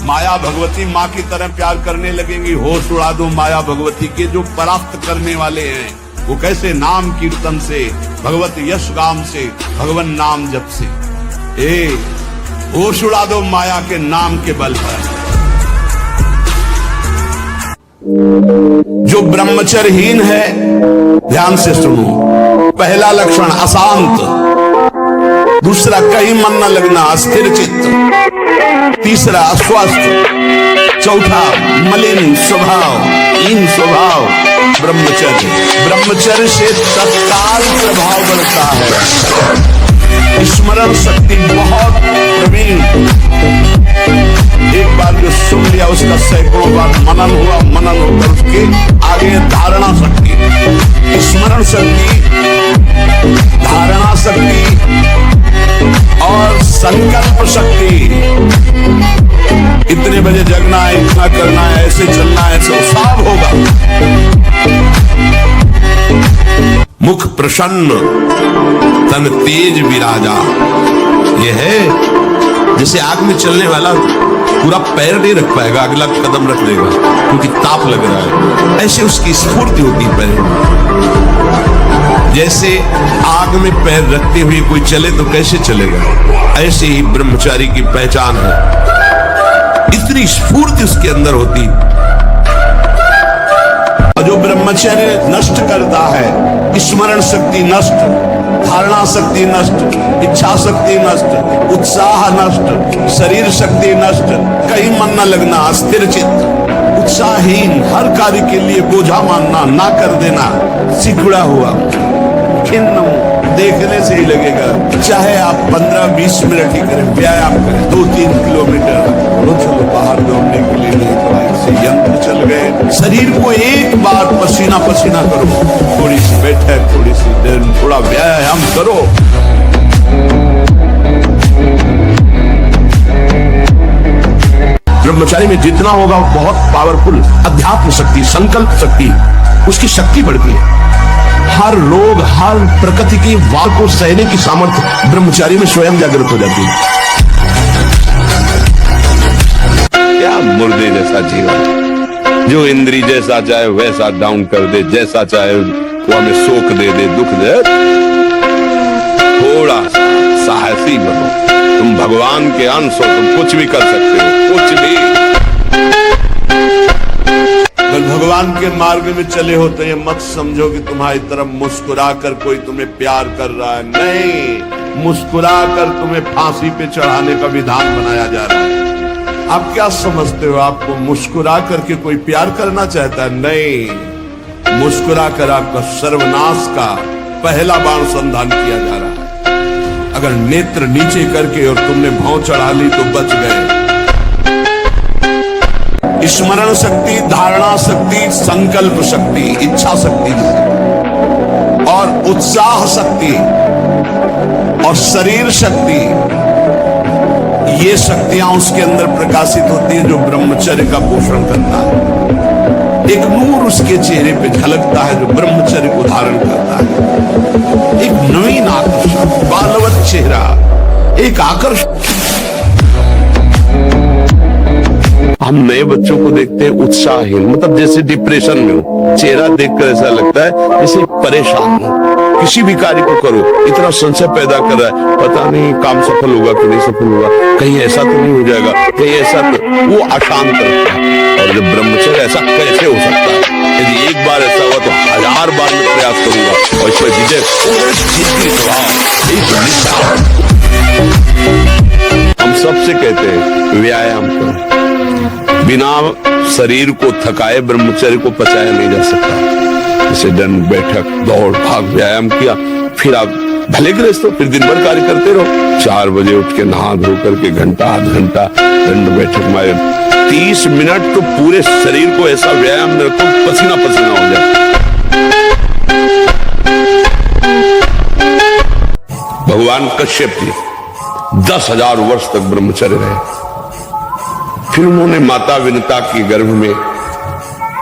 माया भगवती माँ की तरह प्यार करने लगेंगी। होश उड़ा दो माया भगवती के जो परास्त करने वाले हैं, वो कैसे नाम कीर्तन से, भगवत यश गाम से, भगवन नाम जप से। होश उड़ा दो माया के नाम के बल पर। जो ब्रह्मचर्यहीन है, ध्यान से सुनो, पहला लक्षण अशांत, दूसरा कहीं मन न लगना, अस्थिर चित्त, तीसरा अस्वस्थ, चौथा मलिन स्वभाव, हीन स्वभाव। ब्रह्मचर्य से तत्काल प्रभाव बढ़ता है। स्मरण शक्ति बहुत प्रवीण, एक बार जो सुन लिया उसका सैकड़ों बार मनन हुआ, मनन होकर उसके आगे धारणा शक्ति, स्मरण शक्ति, धारणा शक्ति और संकल्प शक्ति। इतने बजे जगना है, इतना करना है, ऐसे चलना है, सब होगा। मुख प्रसन्न, तन तेज विराजा। यह है जैसे आग में चलने वाला पूरा पैर नहीं रख पाएगा, अगला कदम रख देगा क्योंकि ताप लग रहा है। ऐसे उसकी स्फूर्ति होती है पैर में। जैसे आग में पैर रखते हुए कोई चले तो कैसे चलेगा, ऐसे ही ब्रह्मचारी की पहचान है। इतनी स्फूर्ति उसके अंदर होती। जो ब्रह्मचर्य नष्ट करता है, स्मरण शक्ति नष्ट, धारणा शक्ति नष्ट, इच्छा शक्ति नष्ट, उत्साह नष्ट, शरीर शक्ति नष्ट, कहीं मन न लगना, अस्थिर चित्त, उत्साहहीन, हर कार्य के लिए बोझा मानना, ना कर देना, सिकुड़ा हुआ, खिन्न, देखने से ही लगेगा। चाहे आप 15-20 मिनट ही करें, व्यायाम करें, 2-3 किलोमीटर, चलो बाहर दौड़ने के लिए नहीं तो ऐसे यंत्र चल गए। शरीर को एक बार पसीना पसीना करो, थोड़ी सी बैठक, थोड़ी सी देर, थोड़ा व्यायाम करो। ब्रह्मचारी में जितना होगा बहुत पावरफुल अध्यात्म शक्ति, संकल्प शक्ति, उसकी शक्ति बढ़ती है। हर रोग, हर प्रकृति की वार को सहने की सामर्थ्य ब्रह्मचारी में स्वयं जागृत हो जाती है। क्या मुर्दे जैसा जीवन, जो इंद्री जैसा चाहे वैसा डाउन कर दे, जैसा चाहे वो हमें शोक दे दे, दुख दे। थोड़ा साहसी बनो, तुम भगवान के अंश हो, तुम कुछ भी कर सकते हो, कुछ भी। भगवान के मार्ग में चले हो तो ये मत समझो कि तुम्हारी तरफ मुस्कुरा कर कोई तुम्हें प्यार कर रहा है। नहीं, मुस्कुरा कर तुम्हें फांसी पे चढ़ाने का विधान बनाया जा रहा है। आप क्या समझते हो, आपको मुस्कुरा करके कोई प्यार करना चाहता है? नहीं, मुस्कुरा कर आपका सर्वनाश का पहला बाण संधान किया जा रहा है। अगर नेत्र नीचे करके और तुमने भौं चढ़ा ली तो बच गए। स्मरण शक्ति, धारणा शक्ति, संकल्प शक्ति, इच्छा शक्ति और उत्साह शक्ति और शरीर शक्ति, ये शक्तियां उसके अंदर प्रकाशित होती है जो ब्रह्मचर्य का पोषण करता है। एक नूर उसके चेहरे पे झलकता है जो ब्रह्मचर्य को धारण करता है। एक नवीन आकर्षण, बालवत चेहरा, एक आकर्षण। हम नए बच्चों को देखते हैं उत्साहहीन, मतलब जैसे डिप्रेशन में हो, चेहरा देखकर ऐसा लगता है जैसे परेशान हो। किसी भी कार्य को करो, इतना संशय पैदा कर रहा है, पता नहीं काम सफल होगा कि नहीं सफल होगा, कहीं ऐसा तो नहीं हो जाएगा, कहीं ऐसा तो, वो अशांत रखता है। और जब ब्रह्मचर्य, ऐसा कैसे हो सकता है? यदि एक बार ऐसा हुआ तो 1000 बार मैं प्रयास करूंगा और इस पर विजय। हम सबसे कहते हैं व्यायाम करो, बिना शरीर को थकाए ब्रह्मचर्य को पचाया नहीं जा सकता। जैसे दंड बैठक, दौड़ भाग, व्यायाम किया, फिर आप भले गृहस्थ हो, फिर दिन भर कार्य करते रहो। 4 बजे उठ के नहा धो करके घंटा आध घंटा दंड बैठक मारे, 30 मिनट तो पूरे शरीर को ऐसा व्यायाम में रखो पसीना पसीना हो जाए। भगवान कश्यप जी 10,000 वर्ष तक ब्रह्मचर्य रहे। फिर उन्होंने माता विनता के गर्भ में,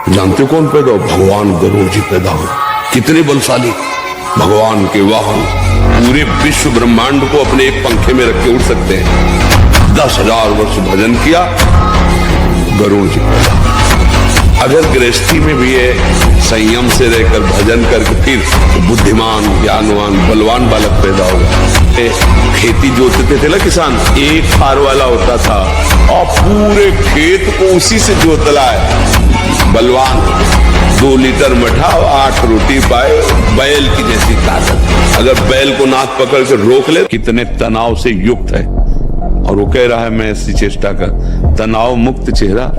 जानते हो कौन पैदा हो? भगवान गरुड़ जी पैदा हो। कितने बलशाली, भगवान के वाहन, पूरे विश्व ब्रह्मांड को अपने एक पंखे में रख के उड़ सकते हैं। 10,000 वर्ष भजन किया, गरुड़ जी। अगर गृहस्थी में भी है संयम से रहकर भजन करके फिर बुद्धिमान, ज्ञानवान, बलवान बालक पैदा होगा। खेती जोतते थे ना किसान, एक फार वाला होता था और पूरे खेत को उसी से जोतला है। बलवान 2 लीटर मठा और 8 रोटी पाए, बैल की जैसी ताकत। अगर बैल को नाक पकड़ कर रोक ले, कितने तनाव से युक्त है। और वो कह रहा है मैं ऐसी चेष्टा कर। तनाव मुक्त चेहरा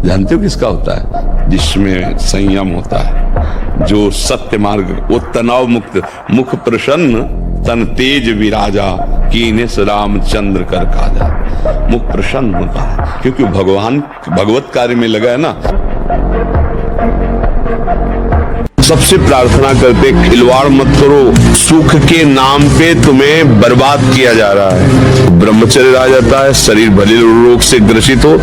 जानते हो किसका होता है? जिसमें संयम होता है, जो सत्य मार्ग, वो तनाव मुक्त। मुख प्रसन्न तन तेज विराजा, कीने से रामचंद्र कर काजा। मुख प्रसन्न होता है क्योंकि भगवान भगवत कार्य में लगा है ना। सबसे प्रार्थना करते खिलवाड़ मत करो, सुख के नाम पे तुम्हें बर्बाद किया जा रहा है। ब्रह्मचर्य आ जाता है, शरीर भले रोग से ग्रसित हो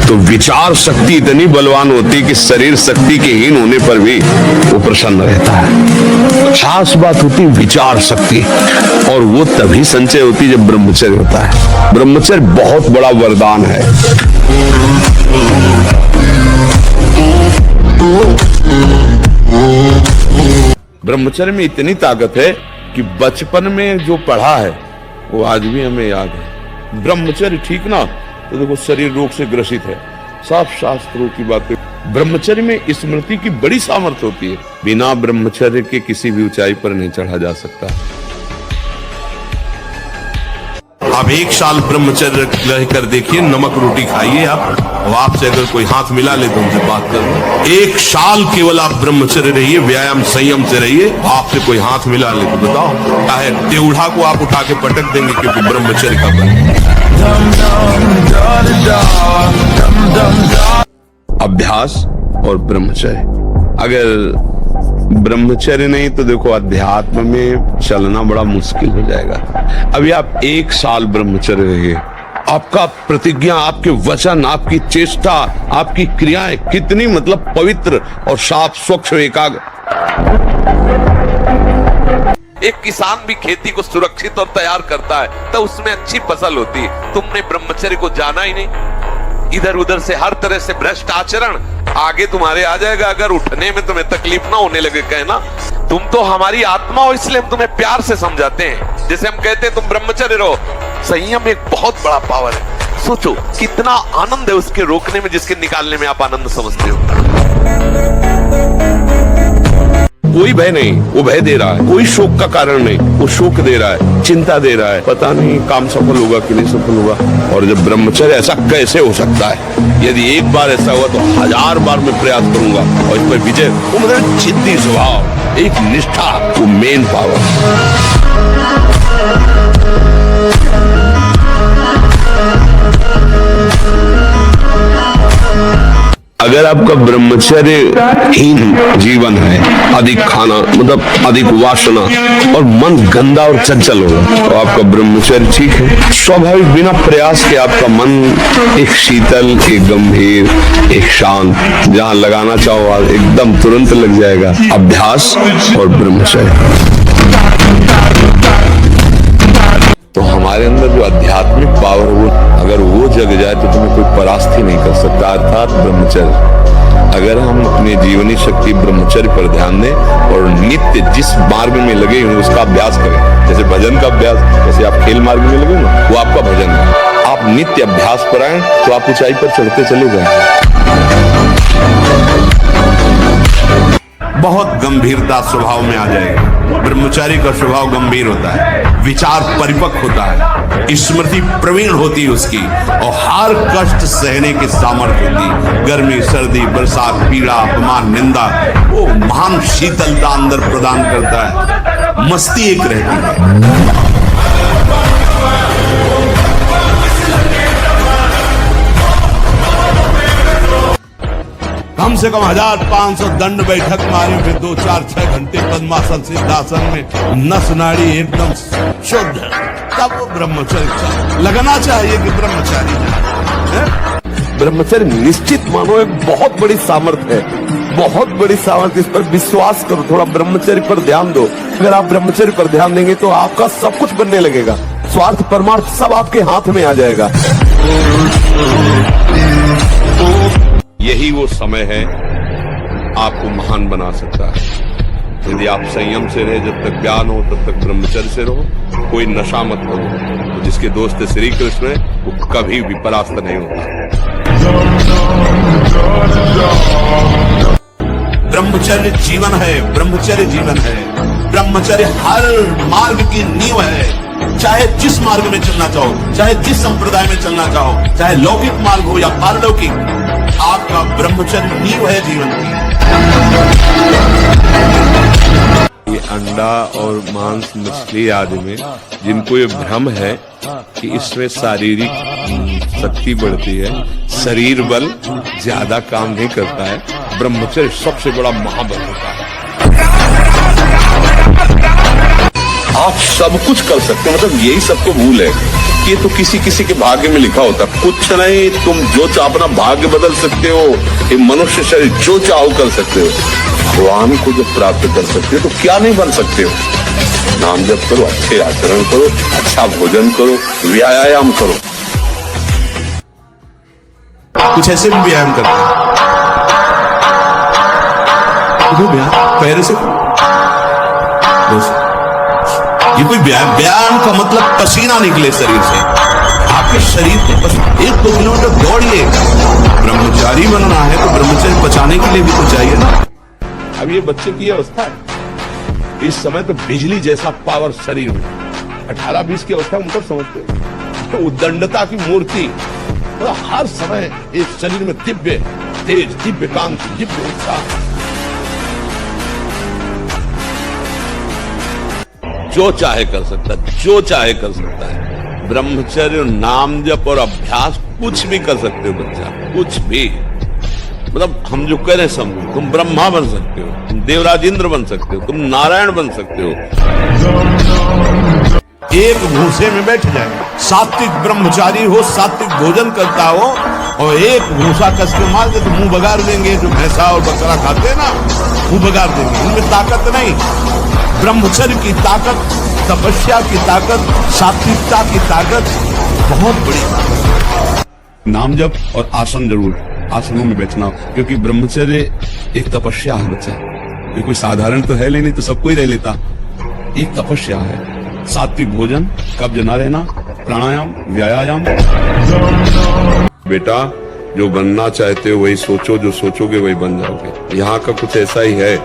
तो विचार शक्ति इतनी बलवान होती कि शरीर शक्ति के हीन होने पर भी वो प्रसन्न रहता है। खास बात होती विचार शक्ति, और वो तभी संचय होती जब ब्रह्मचर्य होता है। ब्रह्मचर्य बहुत बड़ा वरदान है। ब्रह्मचर्य में इतनी ताकत है कि बचपन में जो पढ़ा है वो आज भी हमें याद है। ब्रह्मचर्य ठीक ना तो देखो शरीर रोग से ग्रसित है, साफ शास्त्रों की बातें। ब्रह्मचर्य में स्मृति की बड़ी सामर्थ्य होती है। बिना ब्रह्मचर्य के किसी भी ऊंचाई पर नहीं चढ़ा जा सकता। आप 1 साल ब्रह्मचर्य रहकर देखिए, नमक रोटी खाइए आप, और आपसे अगर कोई हाथ मिला ले तो उनसे बात कर। 1 साल केवल आप ब्रह्मचर्य रहिए, व्यायाम संयम से रहिए, आपसे कोई हाथ मिला ले तो बताओ, चाहे टेढ़ा को आप उठा के पटक देंगे क्योंकि ब्रह्मचर्य का बल। अभ्यास और ब्रह्मचर्य, अगर ब्रह्मचर्य नहीं तो देखो अध्यात्म में चलना बड़ा मुश्किल हो जाएगा। अभी आप 1 साल ब्रह्मचर्य रहिए, आपका प्रतिज्ञा, आपके वचन, आपकी चेष्टा, आपकी क्रियाएं कितनी मतलब पवित्र और साफ स्वच्छ एकाग्र। एक किसान भी खेती को सुरक्षित और तैयार करता है तो उसमें अच्छी फसल होती है। तुमने ब्रह्मचर्य को जाना ही नहीं, इधर उधर से हर तरह से भ्रष्ट आचरण आगे तुम्हारे आ जाएगा। अगर उठने में तुम्हें तकलीफ ना होने लगे, कहना तुम तो हमारी आत्मा हो इसलिए हम तुम्हें प्यार से समझाते हैं। जैसे हम कहते हैं तुम ब्रह्मचर्य रहो। संयम एक बहुत बड़ा पावर है। सोचो कितना आनंद है उसके रोकने में जिसके निकालने में आप आनंद समझते हो। कोई भय नहीं, वो भय दे रहा है। कोई शोक का कारण नहीं, वो शोक दे रहा है, चिंता दे रहा है। पता नहीं काम सफल होगा कि नहीं सफल होगा। और जब ब्रह्मचर्य, ऐसा कैसे हो सकता है? यदि एक बार ऐसा हुआ तो 1000 बार मैं प्रयास करूंगा और इस पर विजय। वो मतलब जिद्दी स्वभाव, एक निष्ठा, वो मेन पावर। अगर आपका ब्रह्मचर्य हीन जीवन है, अधिक खाना मतलब अधिक वासना और मन गंदा और चंचल होगा, तो आपका ब्रह्मचर्य ठीक है। स्वाभाविक बिना प्रयास के आपका मन एक शीतल, एक गंभीर, एक शांत, जहां लगाना चाहो एकदम तुरंत लग जाएगा। अभ्यास और ब्रह्मचर्य, तो हमारे अंदर जो आध्यात्मिक पावर वो अगर वो जग जाए तो तुम्हें कोई परास्त ही नहीं कर सकता, अर्थात ब्रह्मचर्य। अगर हम अपनी जीवनी शक्ति ब्रह्मचर्य पर ध्यान दें और नित्य जिस मार्ग में लगे हुए उसका अभ्यास करें, जैसे भजन का अभ्यास, जैसे आप खेल मार्ग में लगे ना, वो आपका भजन है। आप नित्य अभ्यास पर आए तो आप ऊंचाई पर चढ़ते चले जाएं। बहुत गंभीरता स्वभाव में आ जाएगी। ब्रह्मचारी का स्वभाव गंभीर होता है, विचार परिपक्व होता है, स्मृति प्रवीण होती है उसकी, और हर कष्ट सहने की सामर्थ्य होती। गर्मी, सर्दी, बरसात, पीड़ा, अपमान, निंदा, वो महान शीतलता अंदर प्रदान करता है। मस्ती एक रहती है। कम से कम 1500 दंड बैठक मारे, फिर 2, 4, 6 घंटे पद्मासन सिद्धासन में नस नाड़ी एकदम शुद्ध, तब वो ब्रह्मचर्य लगना चाहिए कि ब्रह्मचारी है। ब्रह्मचर्य निश्चित मानो एक बहुत बड़ी सामर्थ्य है, बहुत बड़ी सामर्थ्य। इस पर विश्वास करो, थोड़ा ब्रह्मचर्य पर ध्यान दो। अगर आप ब्रह्मचर्य पर ध्यान देंगे तो आपका सब कुछ बनने लगेगा। स्वार्थ परमार्थ सब आपके हाथ में आ जाएगा। यही वो समय है आपको महान बना सकता है। यदि आप संयम से रहे, जब तक ज्ञान हो तब तक ब्रह्मचर्य से रहो, कोई नशा मत करो, तो जिसके दोस्त श्री कृष्ण है वो कभी भी परास्त नहीं होता। ब्रह्मचर्य जीवन है, ब्रह्मचर्य जीवन है। ब्रह्मचर्य हर मार्ग की नींव है। चाहे जिस मार्ग में चलना चाहो, चाहे जिस संप्रदाय में चलना चाहो, चाहे लौकिक मार्ग हो या पारलौकिक, आपका ब्रह्मचर्य नींव है जीवन की। ये अंडा और मांस, मछली आदि में जिनको ये भ्रम है कि इसमें शारीरिक शक्ति बढ़ती है, शरीर बल ज्यादा काम नहीं करता है, ब्रह्मचर्य सबसे बड़ा महाबल होता है। आप सब कुछ कर सकते हैं, मतलब यही सबको भूल है कि ये तो किसी किसी के भाग्य में लिखा होता। कुछ नहीं, तुम जो चाहो अपना भाग्य बदल सकते हो। ये मनुष्य शरीर जो चाहो कर सकते हो। भगवान को जब प्राप्त कर सकते हो तो क्या नहीं बन सकते हो। नाम जप करो, अच्छे आचरण करो, अच्छा भोजन करो, व्यायाम करो। कुछ ऐसे भी व्यायाम करते हैं, पैर से ये कोई व्यायाम का मतलब पसीना निकले शरीर से, आपके शरीर के 1-2 किलोमीटर दौड़िए। ब्रह्मचारी बनना है तो ब्रह्मचर्य बचाने के लिए भी तो चाहिए ना। अब ये बच्चे की अवस्था है, इस समय तो बिजली जैसा पावर शरीर में। 18-20 की अवस्था मतलब समझते हो तो उद्दंडता की मूर्ति, तो हर समय इस शरीर में दिव्य तेज, दिव्य कांति, दिव्य उत्साह। जो चाहे कर सकता है, जो चाहे कर सकता है। ब्रह्मचर्य, नाम जप और अभ्यास कुछ भी कर सकते हो बच्चा, कुछ भी। मतलब हम जो कह रहे हैं समझो, तुम ब्रह्मा बन सकते हो, तुम देवराज इंद्र बन सकते हो, तुम नारायण बन सकते हो। एक भूसे में बैठ जाए, सात्विक ब्रह्मचारी हो, सात्विक भोजन करता हो, और एक भूसा कस के मार दे तो मुंह बगाड़ देंगे। जो भैंसा और बकरा खाते हैं ना, मुंह बगाड़ देंगे। उनमें ताकत नहीं। ब्रह्मचर्य की ताकत, तपस्या की ताकत, सात्विकता की ताकत बहुत बड़ी। नाम जप और आसन जरूर, आसनों में बैठना, क्योंकि ब्रह्मचर्य एक तपस्या है बच्चा। ये कोई साधारण तो है नहीं तो सब कोई रह लेता। एक तपस्या है। सात्विक भोजन, कब्ज न रहना, प्राणायाम, व्यायाम। बेटा, जो बनना चाहते हो वही सोचो, जो सोचोगे वही बन जाओगे। यहाँ का कुछ ऐसा ही है,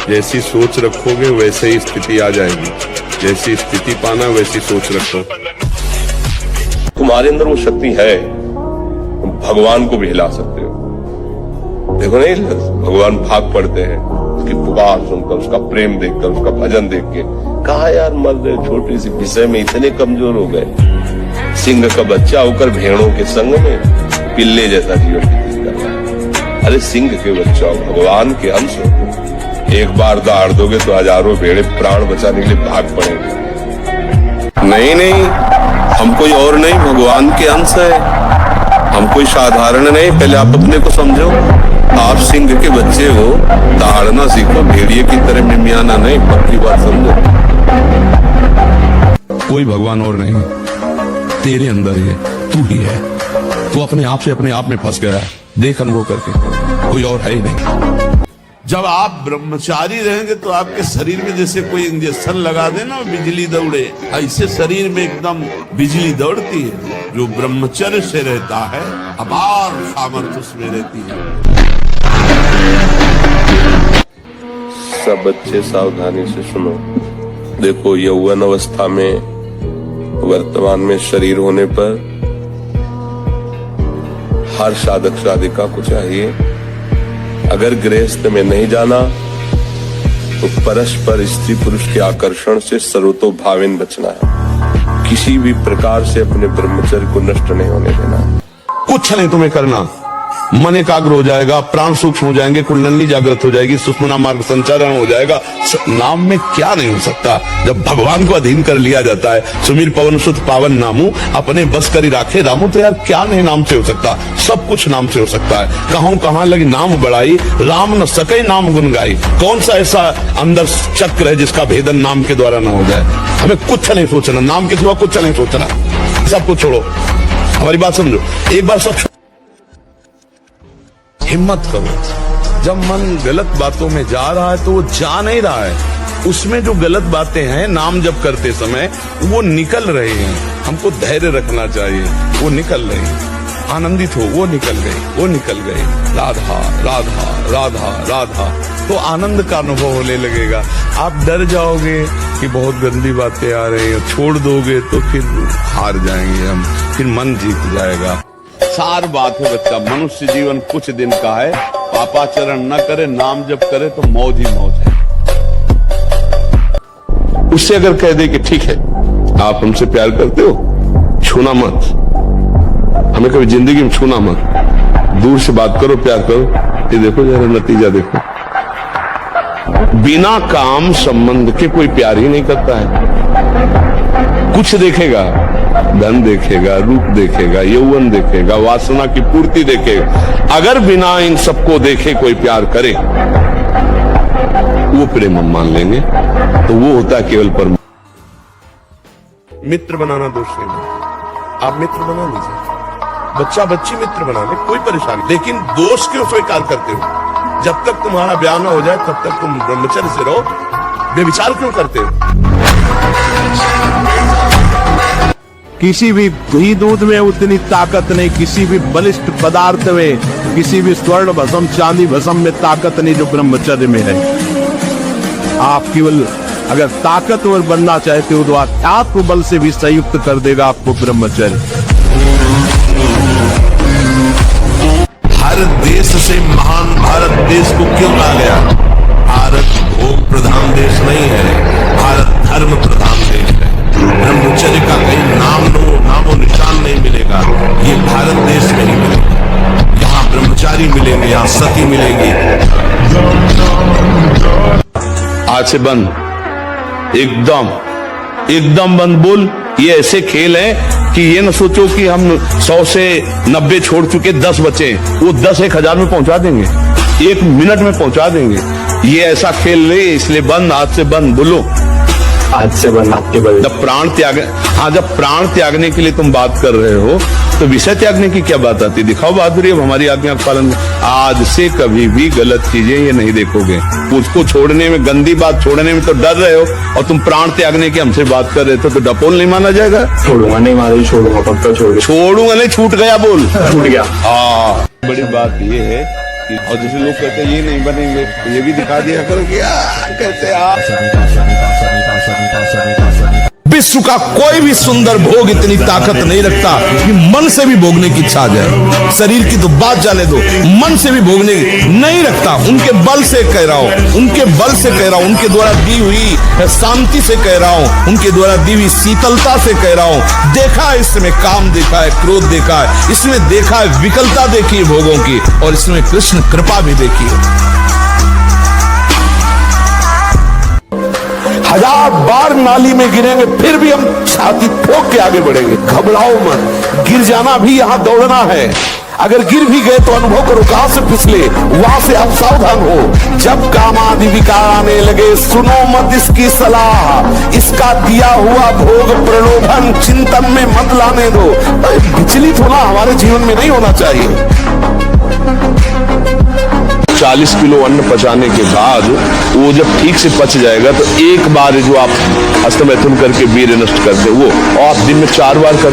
जैसी सोच रखोगे वैसे ही स्थिति आ जाएगी। जैसी स्थिति पाना वैसी सोच रखो। तुम्हारे अंदर वो शक्ति है, तुम भगवान को भी हिला सकते हो। देखो नहीं, भगवान भाग पड़ते हैं उसकी पुकार सुनकर, उसका प्रेम देखकर, उसका भजन देख के। कहा यार मर्द छोटी सी विषय में इतने कमजोर हो गए। सिंह का बच्चा होकर भेड़ों के संग में पिल्ले जैसा जीवन व्यतीत कर रहा है। अरे सिंह के बच्चा हो, भगवान के अंश हो, एक बार दहाड़ दोगे तो हजारों भेड़े प्राण बचाने के लिए भाग पड़ेंगे। नहीं नहीं, हम कोई और नहीं, भगवान के अंश है। हम कोई साधारण नहीं। पहले आप अपने को समझो। आप सिंह के बच्चे हो, दहाड़ना सीखो, भेड़िए की तरह मिमियाना नहीं। पक्की बात समझो। कोई भगवान और नहीं, तेरे अंदर ही है, तू ही है। तू अपने आप में फंस गया है। देख अनुभव करके, कोई और है ही नहीं। जब आप ब्रह्मचारी रहेंगे तो आपके शरीर में जैसे कोई इंजेक्शन लगा दे ना, बिजली दौड़े, ऐसे शरीर में एकदम बिजली दौड़ती है। जो ब्रह्मचर्य से रहता है, अपार सामर्थ्य उसमें रहती है। सब बच्चे सावधानी से सुनो। देखो, यौवन अवस्था में, वर्तमान में शरीर होने पर हर साधक साधिका को चाहिए, अगर गृहस्थ में नहीं जाना तो परस्पर स्त्री पुरुष के आकर्षण से सर्वतोभावेन बचना है। किसी भी प्रकार से अपने ब्रह्मचर्य को नष्ट नहीं होने देना। कुछ नहीं तुम्हें करना। मन एकाग्र हो जाएगा, प्राण सूक्ष्म हो जाएंगे, कुंडली जागृत हो जाएगी, सुषुम्ना मार्ग संचालन हो जाएगा। नाम में क्या नहीं हो सकता जब भगवान को अधीन कर लिया जाता है। सुमीर पवन सुत पावन नामू, अपने बस करी राखे रामू। तो यार क्या नहीं नाम से हो सकता, सब कुछ नाम से हो सकता है। कहूं कहां लगी नाम बढ़ाई, राम न सके नाम गुन गाई। कौन सा ऐसा अंदर चक्र है जिसका भेदन नाम के द्वारा न हो जाए। हमें कुछ नहीं सोचना, नाम के सिवा कुछ नहीं सोचना। सब कुछ छोड़ो, हमारी बात समझो। एक बार सब हिम्मत करो। जब मन गलत बातों में जा रहा है तो वो जा नहीं रहा है, उसमें जो गलत बातें हैं नाम जप करते समय वो निकल रहे हैं। हमको धैर्य रखना चाहिए, वो निकल रहे हैं। आनंदित हो, वो निकल गए, वो निकल गए। राधा राधा राधा राधा, तो आनंद का अनुभव होने लगेगा। आप डर जाओगे कि बहुत गंदी बातें आ रही हैं, छोड़ दोगे तो फिर हार जाएंगे हम, फिर मन जीत जाएगा। सार बात है बच्चा, मनुष्य जीवन कुछ दिन का है। पापाचरण न करे, नाम जप करे तो मौज ही मौज है। उससे अगर कह दे कि ठीक है आप हमसे प्यार करते हो, छूना मत, हमें कभी जिंदगी में छूना मत, दूर से बात करो, प्यार करो, ये देखो जरा नतीजा देखो। बिना काम संबंध के कोई प्यार ही नहीं करता है। कुछ देखेगा, धन देखेगा, रूप देखेगा, यौवन देखेगा, वासना की पूर्ति देखेगा। अगर बिना इन सबको देखे कोई प्यार करे वो प्रेम हम मान लेंगे, तो वो होता है केवल परम। मित्र बनाना दोष नहीं, आप मित्र बना लीजिए, बच्चा बच्ची मित्र बना ले, कोई परेशानी, लेकिन दोष क्यों स्वीकार करते हो? जब तक तुम्हारा ब्याह न हो जाए तब तक तुम ब्रह्मचर्य से रहो, बेविचार क्यों करते हो? किसी भी घी दूध में उतनी ताकत नहीं, किसी भी बलिष्ठ पदार्थ में, किसी भी स्वर्ण भस्म चांदी भस्म में ताकत नहीं जो ब्रह्मचर्य में है। आप केवल अगर ताकतवर बनना चाहते हो तो आत्म बल से भी संयुक्त कर देगा आपको ब्रह्मचर्य। भारत देश से महान भारत देश को क्यों कहा गया? भारत भोग प्रधान देश नहीं है, भारत धर्म प्रधान देश है। ब्रह्मचर्य का कहीं नामो निशान नहीं मिलेगा, ये भारत देश में ही मिलेगा। यहाँ ब्रह्मचारी मिलेंगे, यहाँ सती मिलेंगी। आज से बंद, एकदम बंद। बोल, ये ऐसे खेल है कि ये न सोचो कि हम 100 से 90 छोड़ चुके, 10 बचे, वो 10 1000 में पहुंचा देंगे, 1 मिनट में पहुंचा देंगे। ये ऐसा खेल नहीं, इसलिए बंद, आज से बंद। बोलो आज से बंद। आपके जब प्राण त्याग, हाँ, जब प्राण त्यागने के लिए तुम बात कर रहे हो तो विषय त्यागने की क्या बात आती? दिखाओ बहादुरी, अब हमारी आज्ञा का पालन। आज से कभी भी गलत चीजें ये नहीं देखोगे। उसको छोड़ने में, गंदी बात छोड़ने में तो डर रहे हो, और तुम प्राण त्यागने की हमसे बात कर रहे थे, तो डपोल नहीं माना जाएगा? छोड़ूंगा नहीं, मारे छोड़ूंगा, पक्का छोड़ूंगा नहीं, छूट गया, बोल छूट गया। हाँ, बड़ी बात ये है कि, और जैसे लोग कहते हैं ये नहीं बनेंगे, तो ये भी दिखा दिया करो कि कैसे विश्व का कोई भी सुंदर भोग इतनी ताकत नहीं रखता कि मन से भी भोगने की इच्छा आ जाए। शरीर की तो बात जाने दो, मन से भी भोगने नहीं रखता। उनके बल से कह रहा हूं, उनके बल से कह रहा हूं, उनके द्वारा दी हुई शांति से कह रहा हूं, उनके द्वारा दी हुई शीतलता से कह रहा हूं। देखा है इसमें काम, देखा है क्रोध, देखा है इसमें, देखा है विकलता देखी है भोगों की, और इसमें कृष्ण कृपा भी देखी है। 1000 बार नाली में गिरेंगे फिर भी हम छाती ठोक के आगे बढ़ेंगे। घबराओ मत, गिर जाना भी यहाँ दौड़ना है। अगर गिर भी गए तो अनुभव करो कहां से फिसले, वहां से आप सावधान हो। जब काम आदि विकार आने लगे, सुनो मत इसकी सलाह, इसका दिया हुआ भोग प्रलोभन चिंतन में मत लाने दो। विचलित होना हमारे जीवन में नहीं होना चाहिए। 40 किलो अन्न पचाने के बाद वो जब ठीक से पच जाएगा तो एक बार जो आप हस्तमैथुन करके वीर्य नष्ट करते हो, वो आप दिन में 4 बार करते